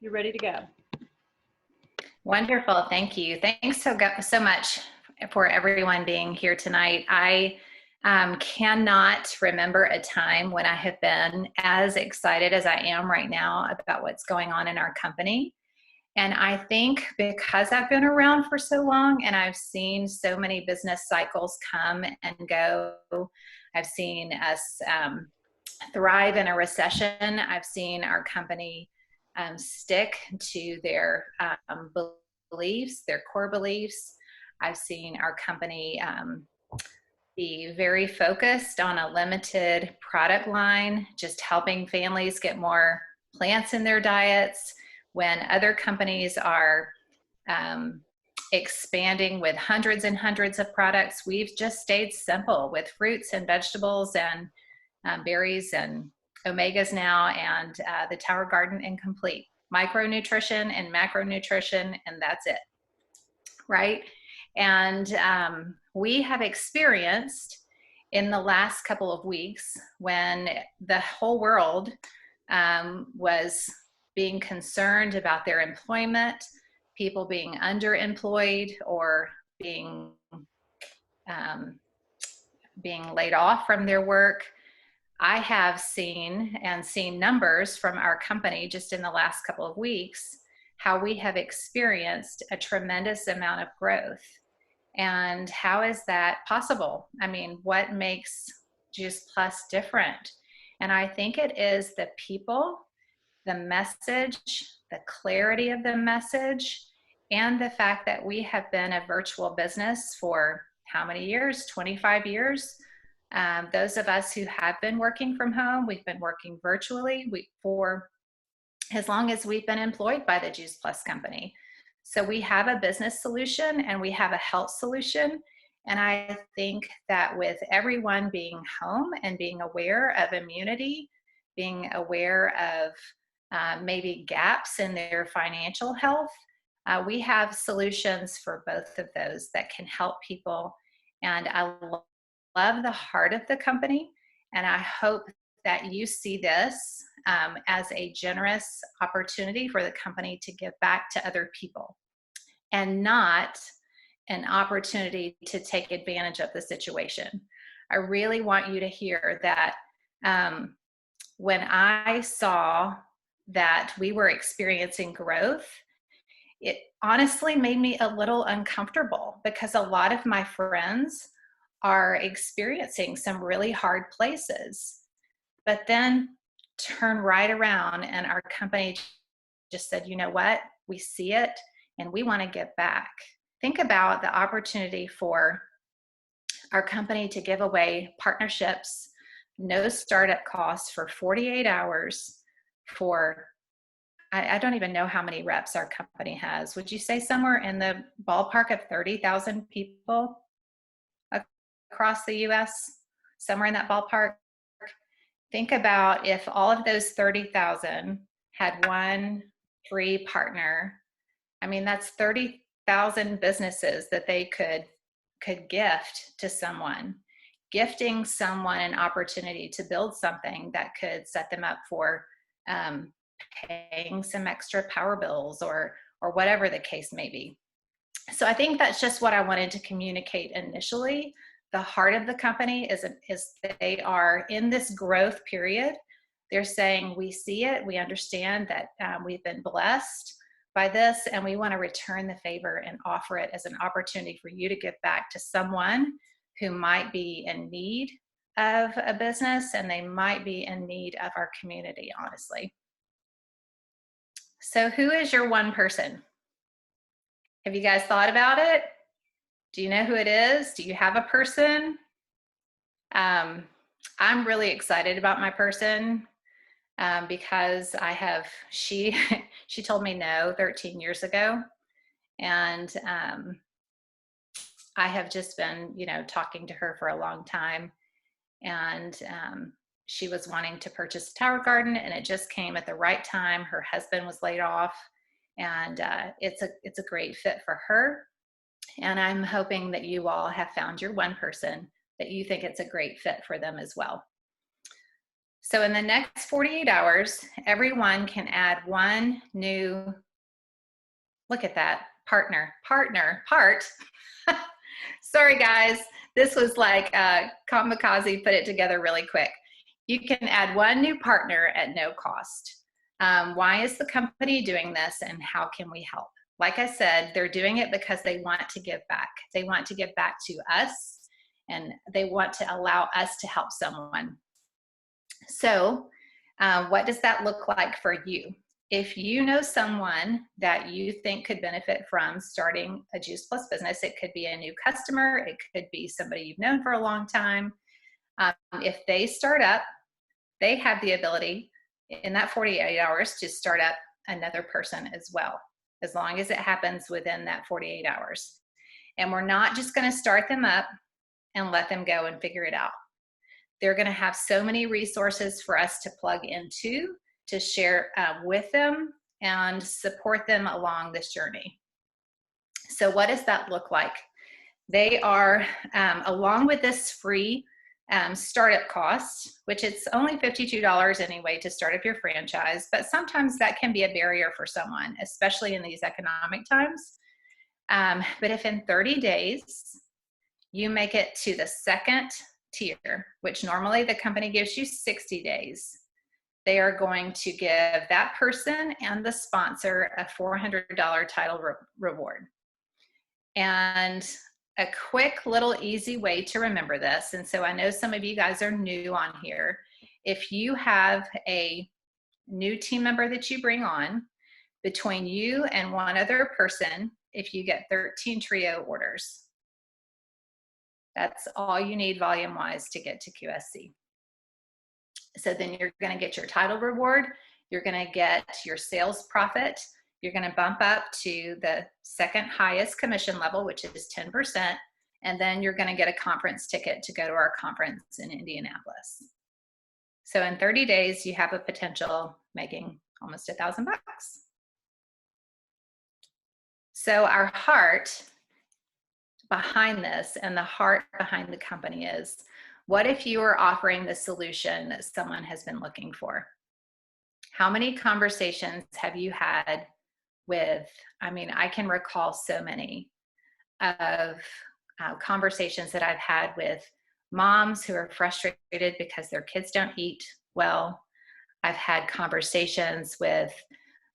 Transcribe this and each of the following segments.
You're ready to go. Wonderful. Thank you. Thanks so much for everyone being here tonight. I cannot remember a time when I have been as excited as I am right now about what's going on in our company. And I think because I've been around for so long and I've seen so many business cycles come and go, I've seen us thrive in a recession. I've seen our company stick to their beliefs, their core beliefs. I've seen our company be very focused on a limited product line, just helping families get more plants in their diets when other companies are expanding with hundreds and hundreds of products. We've just stayed simple with fruits and vegetables and berries and omegas now, and the Tower Garden Incomplete. Micronutrition and macronutrition, and that's it, right? And we have experienced in the last couple of weeks when the whole world was being concerned about their employment, people being underemployed or being laid off from their work. I have seen numbers from our company just in the last couple of weeks, how we have experienced a tremendous amount of growth. And how is that possible? I mean, what makes Juice Plus different? And I think it is the people, the message, the clarity of the message, and the fact that we have been a virtual business for how many years? 25 years. Those of us who have been working from home, we've been working virtually for as long as we've been employed by the Juice Plus company. So we have a business solution and we have a health solution. And I think that with everyone being home and being aware of immunity, being aware of maybe gaps in their financial health, we have solutions for both of those that can help people. And I love the heart of the company, and I hope that you see this as a generous opportunity for the company to give back to other people and not an opportunity to take advantage of the situation. I really want you to hear that when I saw that we were experiencing growth, it honestly made me a little uncomfortable because a lot of my friends are experiencing some really hard places, but then turn right around and our company just said, you know what, we see it and we want to get back. Think about the opportunity for our company to give away partnerships, no startup costs for 48 hours for, I don't even know how many reps our company has. Would you say somewhere in the ballpark of 30,000 people across the US, somewhere in that ballpark? Think about if all of those 30,000 had one free partner. I mean, that's 30,000 businesses that they could gift to someone. Gifting someone an opportunity to build something that could set them up for paying some extra power bills or whatever the case may be. So I think that's just what I wanted to communicate initially. The heart of the company is they are in this growth period. They're saying, we see it, we understand that we've been blessed by this, and we want to return the favor and offer it as an opportunity for you to give back to someone who might be in need of a business, and they might be in need of our community, honestly. So who is your one person? Have you guys thought about it? Do you know who it is? Do you have a person? I'm really excited about my person because she told me no 13 years ago. And I have just been, talking to her for a long time. And she was wanting to purchase a Tower Garden, and it just came at the right time. Her husband was laid off, and it's a great fit for her. And I'm hoping that you all have found your one person that you think it's a great fit for them as well. So in the next 48 hours, everyone can add one new, look at that, part. Sorry guys, this was like kamikaze, put it together really quick. You can add one new partner at no cost. Why is the company doing this and how can we help? Like I said, they're doing it because they want to give back. They want to give back to us and they want to allow us to help someone. So what does that look like for you? If you know someone that you think could benefit from starting a Juice Plus business, it could be a new customer, it could be somebody you've known for a long time. If they start up, they have the ability in that 48 hours to start up another person as well, as long as it happens within that 48 hours. And we're not just going to start them up and let them go and figure it out. They're going to have so many resources for us to plug into, to share with them and support them along this journey. So what does that look like? They are, along with this free startup cost, which it's only $52 anyway to start up your franchise, but sometimes that can be a barrier for someone, especially in these economic times. But if in 30 days, you make it to the second tier, which normally the company gives you 60 days, they are going to give that person and the sponsor a $400 title reward. And a quick little easy way to remember this, and so I know some of you guys are new on here, if you have a new team member that you bring on, between you and one other person, if you get 13 trio orders, that's all you need volume-wise to get to QSC. So then you're going to get your title reward, you're going to get your sales profit, you're going to bump up to the second highest commission level, which is 10%, and then you're going to get a conference ticket to go to our conference in Indianapolis. So in 30 days, you have a potential making almost $1,000. So our heart behind this and the heart behind the company is, what if you are offering the solution that someone has been looking for? How many conversations have you had with, I mean, I can recall so many of conversations that I've had with moms who are frustrated because their kids don't eat well. I've had conversations with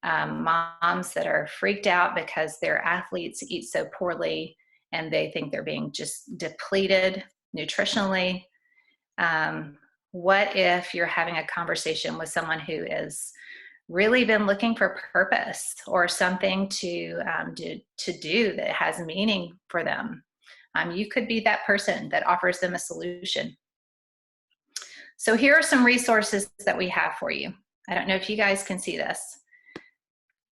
moms that are freaked out because their athletes eat so poorly and they think they're being just depleted nutritionally. What if you're having a conversation with someone who has really been looking for purpose or something to do that has meaning for them? You could be that person that offers them a solution. So here are some resources that we have for you. I don't know if you guys can see this.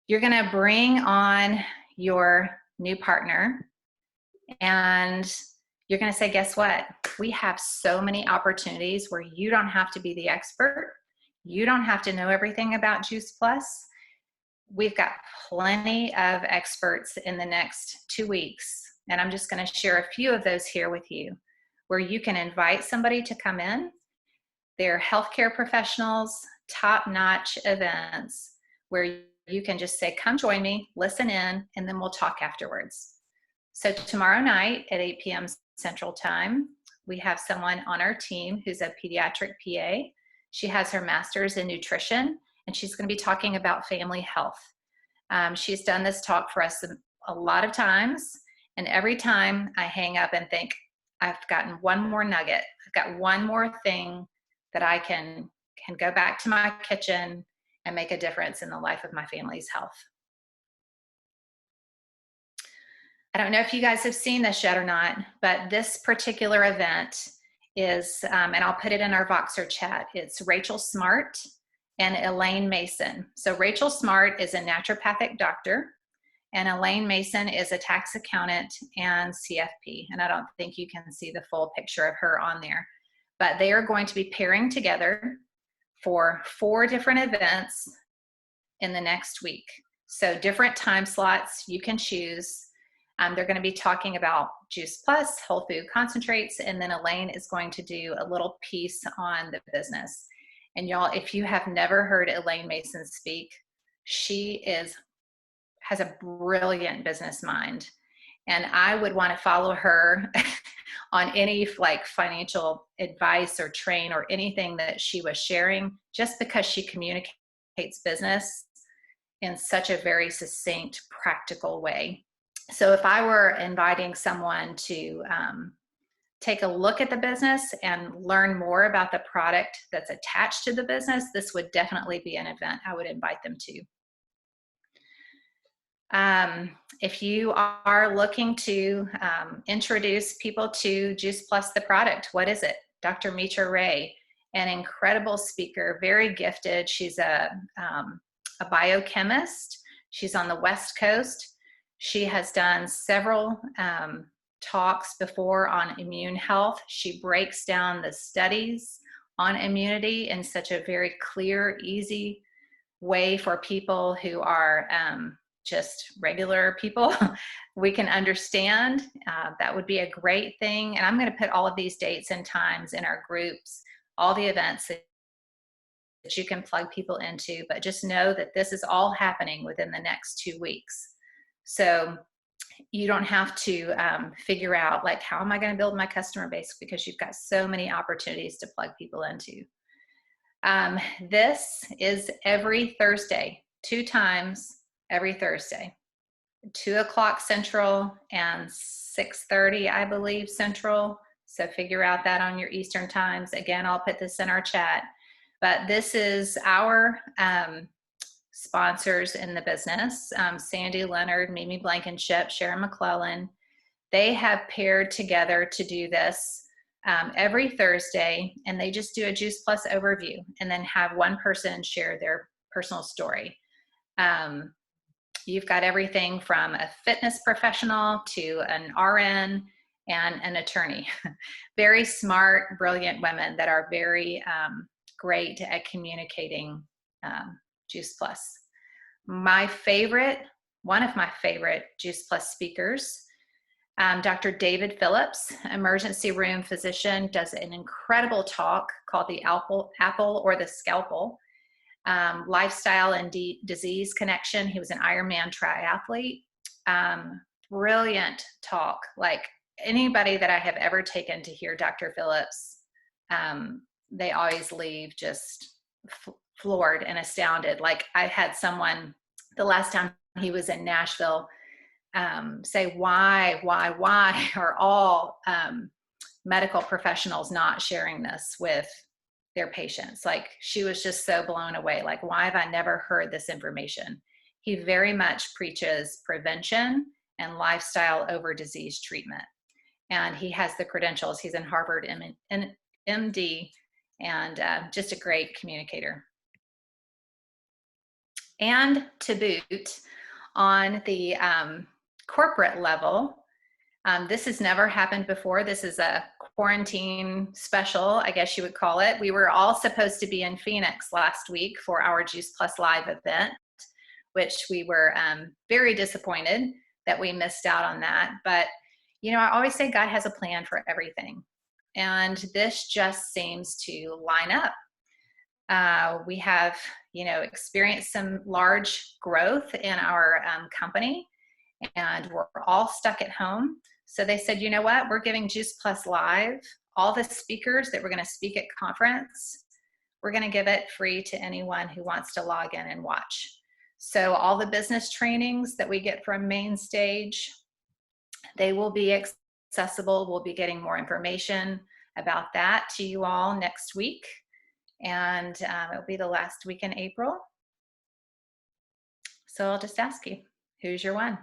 You're going to bring on your new partner and you're going to say, guess what? We have so many opportunities where you don't have to be the expert. You don't have to know everything about Juice Plus. We've got plenty of experts in the next 2 weeks. And I'm just going to share a few of those here with you, where you can invite somebody to come in. They're healthcare professionals, top-notch events where you can just say, come join me, listen in, and then we'll talk afterwards. So tomorrow night at 8 p.m. Central Time, we have someone on our team who's a pediatric PA. She has her master's in nutrition, and she's going to be talking about family health. She's done this talk for us a lot of times, and every time I hang up and think, I've gotten one more nugget, I've got one more thing that I can go back to my kitchen and make a difference in the life of my family's health. I don't know if you guys have seen this yet or not, but this particular event is, and I'll put it in our Voxer chat, it's Rachel Smart and Elaine Mason. So Rachel Smart is a naturopathic doctor, and Elaine Mason is a tax accountant and CFP. And I don't think you can see the full picture of her on there, but they are going to be pairing together for 4 different events in the next week. So different time slots you can choose. They're going to be talking about Juice Plus, whole food concentrates, and then Elaine is going to do a little piece on the business. And y'all, if you have never heard Elaine Mason speak, she has a brilliant business mind. And I would want to follow her on any like financial advice or train or anything that she was sharing, just because she communicates business in such a very succinct, practical way. So if I were inviting someone to take a look at the business and learn more about the product that's attached to the business, this would definitely be an event I would invite them to. If you are looking to introduce people to Juice Plus, the product, what is it? Dr. Mitra Ray, an incredible speaker, very gifted. She's a biochemist. She's on the West Coast. She has done several talks before on immune health. She breaks down the studies on immunity in such a very clear, easy way for people who are just regular people we can understand. That would be a great thing. And I'm going to put all of these dates and times in our groups, all the events that you can plug people into, but just know that this is all happening within the next 2 weeks. So you don't have to figure out like, how am I going to build my customer base? Because you've got so many opportunities to plug people into. This is every Thursday, 2 times every Thursday, 2 o'clock Central and 6:30, I believe, Central. So figure out that on your Eastern times. Again, I'll put this in our chat. But this is our sponsors in the business, Sandy Leonard, Mimi Blankenship, Sharon McClellan. They have paired together to do this every Thursday, and they just do a Juice Plus overview and then have one person share their personal story. You've got everything from a fitness professional to an RN and an attorney. Very smart, brilliant women that are very great at communicating Juice Plus. One of my favorite Juice Plus speakers, Dr. David Phillips, emergency room physician, does an incredible talk called the Apple or the Scalpel, lifestyle and disease connection. He was an Ironman triathlete. Brilliant talk. Like anybody that I have ever taken to hear Dr. Phillips, they always leave just floored and astounded. Like I had someone the last time he was in Nashville say, why are all medical professionals not sharing this with their patients? Like she was just so blown away. Like, why have I never heard this information? He very much preaches prevention and lifestyle over disease treatment. And he has the credentials. He's in Harvard MD and just a great communicator. And to boot, on the corporate level, this has never happened before. This is a quarantine special, I guess you would call it. We were all supposed to be in Phoenix last week for our Juice Plus Live event, which we were very disappointed that we missed out on that. But, you know, I always say God has a plan for everything. And this just seems to line up. We have, you know, experienced some large growth in our company, and we're all stuck at home. So they said, you know what, we're giving Juice Plus Live, all the speakers that we're going to speak at conference, we're going to give it free to anyone who wants to log in and watch. So all the business trainings that we get from Main Stage, they will be accessible. We'll be getting more information about that to you all next week. And it'll be the last week in April. So I'll just ask you, who's your one?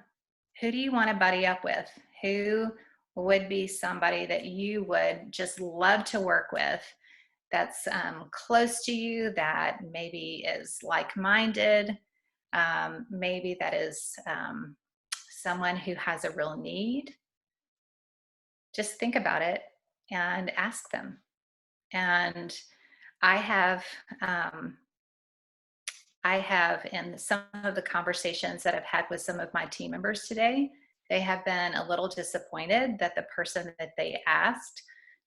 Who do you want to buddy up with? Who would be somebody that you would just love to work with, that's close to you, that maybe is like-minded, maybe that is someone who has a real need? Just think about it and ask them. And I have in some of the conversations that I've had with some of my team members today, they have been a little disappointed that the person that they asked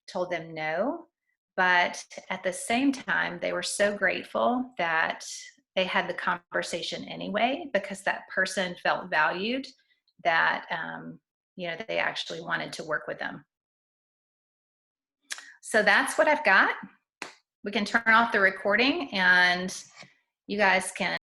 told them no. But at the same time, they were so grateful that they had the conversation anyway, because that person felt valued, that they actually wanted to work with them. So that's what I've got. We can turn off the recording and you guys can